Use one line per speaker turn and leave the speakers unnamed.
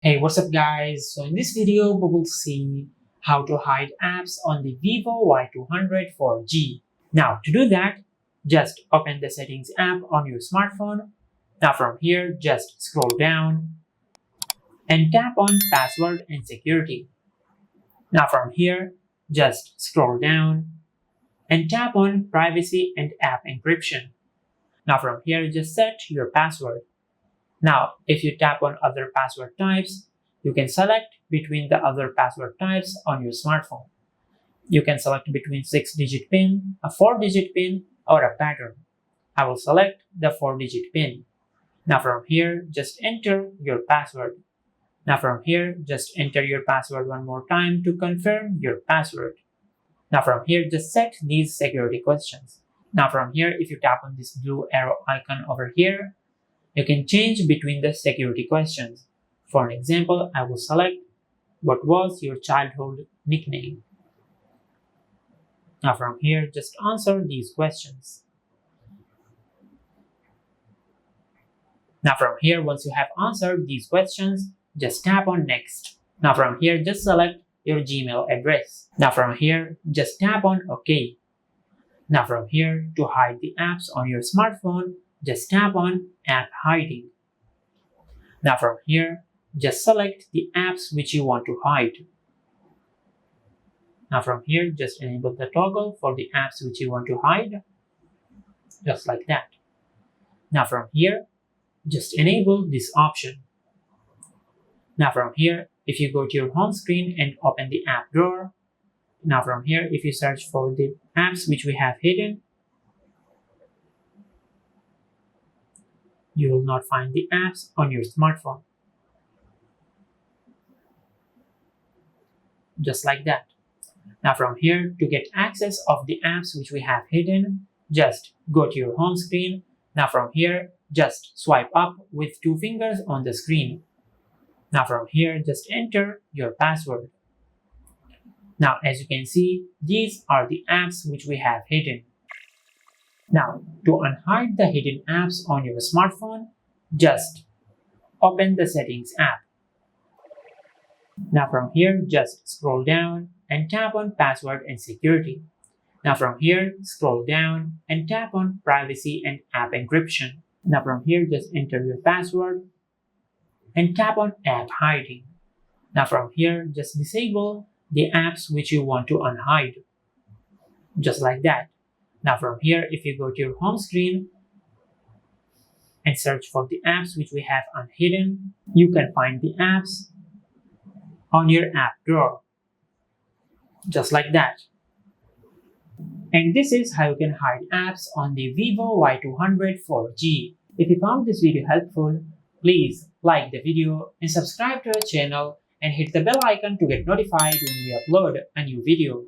Hey, what's up guys? So in this video, we will see how to hide apps on the Vivo Y200 4G. Now to do that, just open the settings app on your smartphone. Now from here, just scroll down and tap on password and security. Now from here, just scroll down and tap on privacy and app encryption. Now from here, just set your password. Now, if you tap on other password types, you can select between the other password types on your smartphone. You can select between 6-digit PIN, a 4-digit PIN, or a pattern. I will select the 4-digit PIN. Now from here, just enter your password. Now from here, just enter your password one more time to confirm your password. Now from here, just set these security questions. Now from here, if you tap on this blue arrow icon over here, you can change between the security questions. For an example, I will select what was your childhood nickname. Now from here, just answer these questions. Now from here, once you have answered these questions, just tap on next. Now from here, just select your Gmail address. Now from here, just tap on OK. Now from here, to hide the apps on your smartphone, just tap on App Hiding. Now from here, just select the apps which you want to hide. Now from here, just enable the toggle for the apps which you want to hide, just like that. Now from here, just enable this option. Now from here, if you go to your home screen and open the app drawer, now from here, if you search for the apps which we have hidden, you will not find the apps on your smartphone. Just like that. Now from here, to get access of the apps which we have hidden, just go to your home screen. Now from here, just swipe up with 2 fingers on the screen. Now from here, just enter your password. Now as you can see, these are the apps which we have hidden. Now, to unhide the hidden apps on your smartphone, just open the settings app. Now from here, just scroll down and tap on password and security. Now from here, scroll down and tap on privacy and app encryption. Now from here, just enter your password and tap on app hiding. Now from here, just disable the apps which you want to unhide. Just like that. Now from here, if you go to your home screen and search for the apps which we have unhidden, you can find the apps on your app drawer. Just like that. And this is how you can hide apps on the Vivo Y200 4G. If you found this video helpful, please like the video and subscribe to our channel and hit the bell icon to get notified when we upload a new video.